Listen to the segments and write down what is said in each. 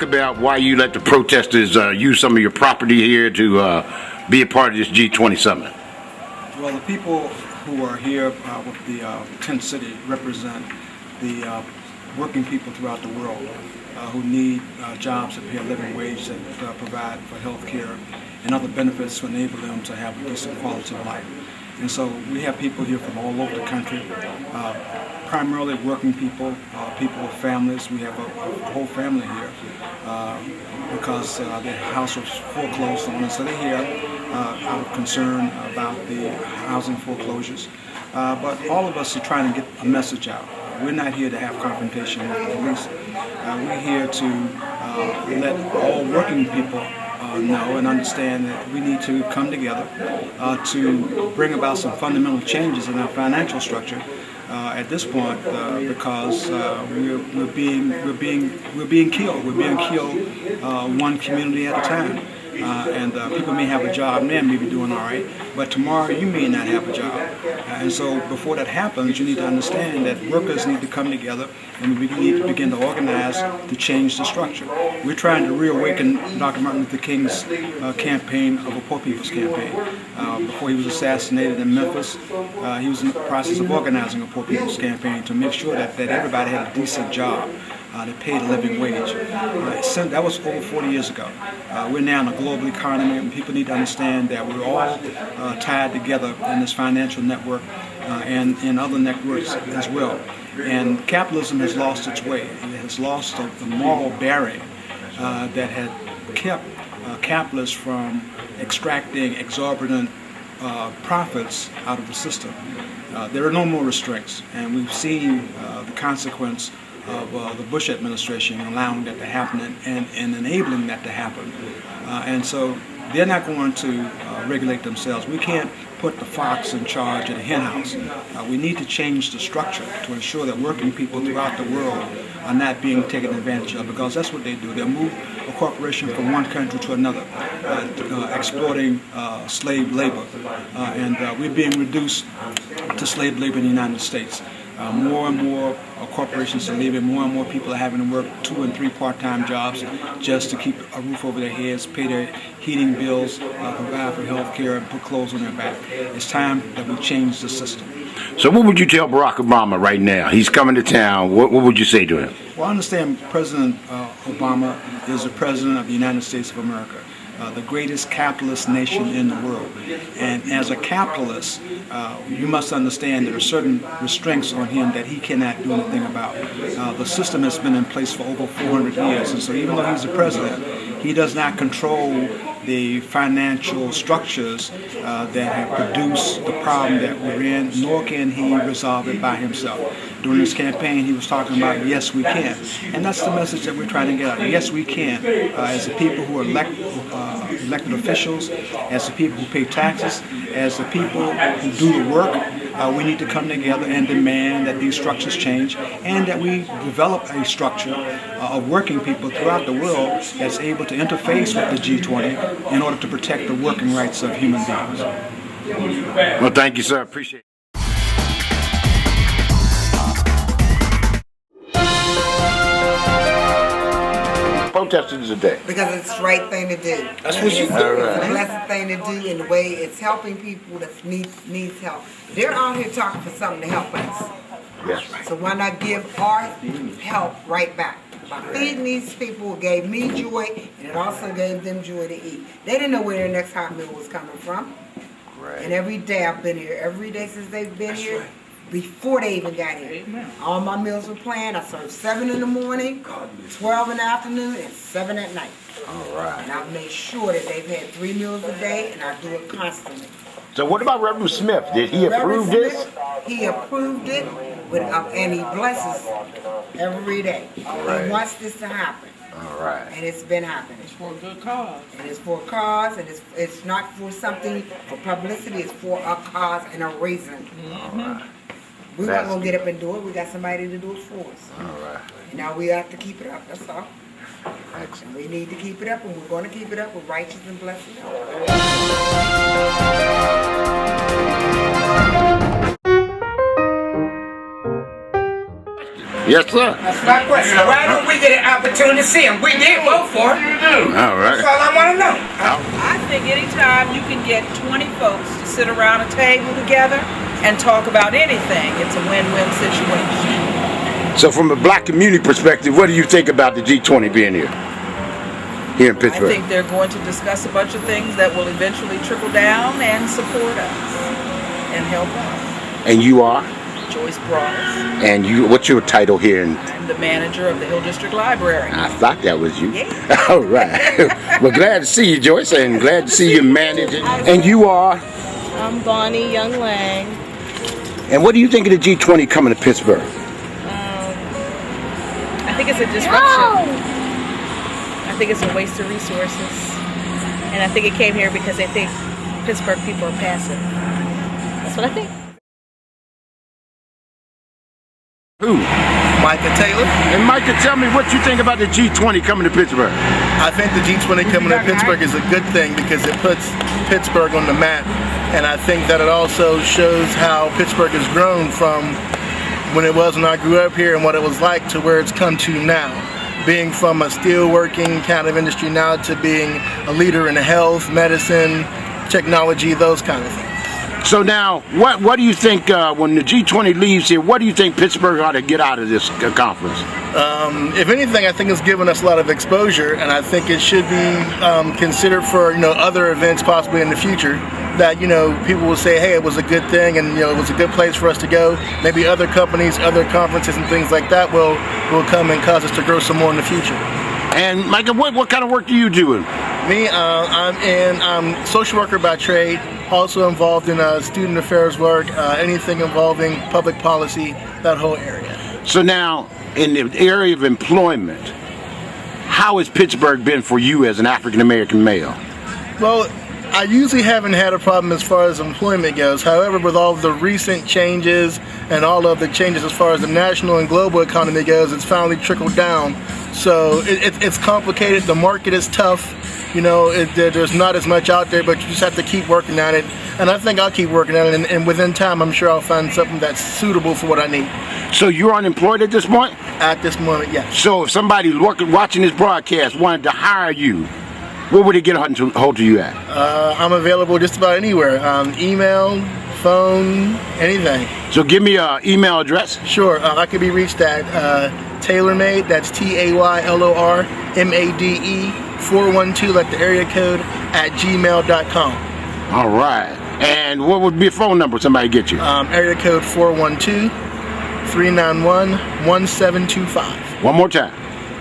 talk about why you let the protesters use some of your property here to be a part of this G20 summit. Well, the people who are here with the tent city represent the working people throughout the world who need jobs that pay a living wage, that provide for health care and other benefits to enable them to have a decent quality of life. And so we have people here from all over the country, primarily working people, people with families. We have a whole family here because their house was foreclosed on, and so they're here out of concern about the housing foreclosures. But all of us are trying to get a message out. We're not here to have confrontation with the police. We're here to let all working people know and understand that we need to come together to bring about some fundamental changes in our financial structure at this point because we're being killed. We're being killed one community at a time. And people may have a job now, may be doing all right, but tomorrow you may not have a job. And so before that happens, you need to understand that workers need to come together and we need to begin to organize to change the structure. We're trying to reawaken Dr. Martin Luther King's campaign of a poor people's campaign. Before he was assassinated in Memphis, he was in the process of organizing a poor people's campaign to make sure that everybody had a decent job. That paid a living wage. That was over 40 years ago. We're now in a global economy, and people need to understand that we're all tied together in this financial network and in other networks as well. And capitalism has lost its way. It has lost the moral bearing that had kept capitalists from extracting exorbitant profits out of the system. There are no more restraints, and we've seen the consequence of the Bush administration allowing that to happen and enabling that to happen. And so they're not going to regulate themselves. We can't put the fox in charge of the hen house. We need to change the structure to ensure that working people throughout the world are not being taken advantage of, because that's what they do. They'll move a corporation from one country to another, exploiting slave labor. And we're being reduced to slave labor in the United States. More and more corporations are leaving. More and more people are having to work 2 and 3 part-time jobs just to keep a roof over their heads, pay their heating bills, provide for health care, and put clothes on their back. It's time that we change the system. So what would you tell Barack Obama right now? He's coming to town. What would you say to him? Well, I understand President Obama is the President of the United States of America. The greatest capitalist nation in the world. And as a capitalist, you must understand there are certain restraints on him that he cannot do anything about. The system has been in place for over 400 years, and so even though he's the president, he does not control the financial structures that have produced the problem that we're in, nor can he resolve it by himself. During his campaign, he was talking about, yes, we can. And that's the message that we're trying to get out. Yes, we can. As the people who are elected officials, as the people who pay taxes, as the people who do the work, we need to come together and demand that these structures change and that we develop a structure of working people throughout the world that's able to interface with the G20 in order to protect the working rights of human beings. Well, thank you, sir. Appreciate it. Protesting today because it's the right thing to do. That's what you do. It's a blessed thing to do in the way it's helping people that needs help. They're out here talking for something to help us. Yes, right. So why not give our help right back? By feeding these people, it gave me joy, and it also gave them joy to eat. They didn't know where their next hot meal was coming from. Right. And every day I've been here. Every day since they've been here. Right. Before they even got here. Amen. All my meals were planned. I served 7 in the morning, 12 in the afternoon, and 7 at night. All right. And I've made sure that they've had 3 meals a day, and I do it constantly. So what about Reverend Smith? Did he approve this? He approved it, and he blesses every day. Right. He wants this to happen. All right. And it's been happening. It's for a good cause. And it's for a cause, and it's not for something for publicity. It's for a cause and a reason. Mm-hmm. All right. We're not going to get up and do it. We got somebody to do it for us. All right. And now we have to keep it up. That's all. Excellent. And we need to keep it up, and we're going to keep it up with righteous and blessed help. Yes, sir. That's my question. Why don't we get an opportunity to see him? We did vote for him. All right. That's all I want to know. I think anytime you can get 20 folks to sit around a table together and talk about anything, it's a win-win situation. So from a black community perspective, what do you think about the G20 being here in I Pittsburgh? think they're going to discuss a bunch of things that will eventually trickle down and support us and help us. And you are? Joyce Broadus. And you, what's your title here? I'm the manager of the Hill District Library. I thought that was you. Yeah. All right. Well, glad to see you, Joyce, and glad to see you managing. And you are? I'm Bonnie Young Lang. And what do you think of the G20 coming to Pittsburgh? I think it's a disruption. I think it's a waste of resources. And I think it came here because they think Pittsburgh people are passive. That's what I think. Who? Micah Taylor. And Micah, tell me what you think about the G20 coming to Pittsburgh. I think the G20 coming to Pittsburgh is a good thing because it puts Pittsburgh on the map. And I think that it also shows how Pittsburgh has grown from when it was when I grew up here and what it was like to where it's come to now. Being from a steelworking kind of industry now to being a leader in health, medicine, technology, those kind of things. So now, what do you think when the G20 leaves here? What do you think Pittsburgh ought to get out of this conference? If anything, I think it's given us a lot of exposure, and I think it should be considered for other events possibly in the future. That people will say, hey, it was a good thing, and it was a good place for us to go. Maybe other companies, other conferences, and things like that will come and cause us to grow some more in the future. And Micah, what kind of work do you do? Me, I'm social worker by trade. Also involved in student affairs work, anything involving public policy, that whole area. So now, in the area of employment, how has Pittsburgh been for you as an African American male? Well, I usually haven't had a problem as far as employment goes. However, with all of the recent changes and all of the changes as far as the national and global economy goes, it's finally trickled down. So it's complicated. The market is tough. There's not as much out there, but you just have to keep working at it. And I think I'll keep working at it, and within time, I'm sure I'll find something that's suitable for what I need. So you're unemployed at this point? At this moment, yes. So if somebody watching this broadcast wanted to hire you, where would they get a hold of you at? I'm available just about anywhere. Email, phone, anything. So give me an email address. Sure. I can be reached at TaylorMade, that's TaylorMade 412, like the area code, at gmail.com. All right. And what would be a phone number somebody get you? Area code 412-391-1725. One more time.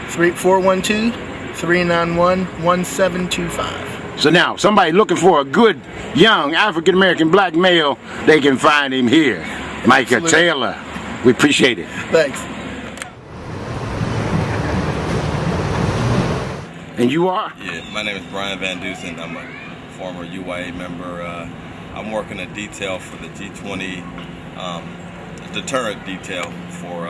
412-391-1725. So now, somebody looking for a good, young, African-American black male, they can find him here. Micah Absolutely. Taylor. We appreciate it. Thanks. And you are? Yeah, my name is Brian Van Dusen. I'm a former UYA member. I'm working a detail for the G20, deterrent detail for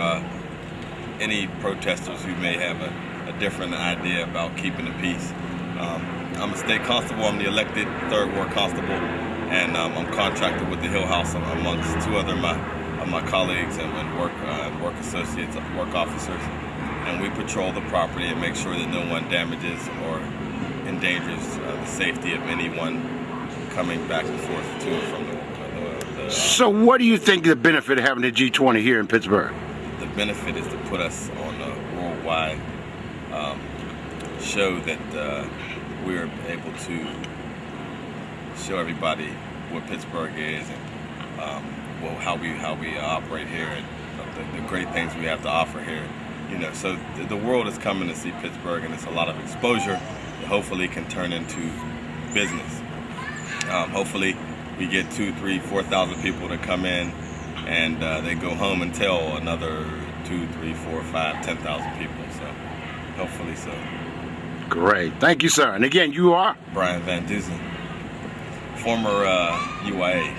any protesters who may have a different idea about keeping the peace. I'm a state constable. I'm the elected 3rd Ward constable, and I'm contracted with the Hill House amongst 2 other of my colleagues and work associates, work officers. And we patrol the property and make sure that no one damages or endangers the safety of anyone coming back and forth to and from the So what do you think the benefit of having the G20 here in Pittsburgh? The benefit is to put us on a worldwide show that we're able to show everybody what Pittsburgh is and how we operate here and the great things we have to offer here. So the world is coming to see Pittsburgh, and it's a lot of exposure that hopefully can turn into business. Hopefully we get 2,000, 3,000, 4,000 people to come in, and they go home and tell another 2, 3, 4, 5, 10,000 people. So hopefully so. Great. Thank you, sir. And again, you are? Brian Van Dusen, former UYA.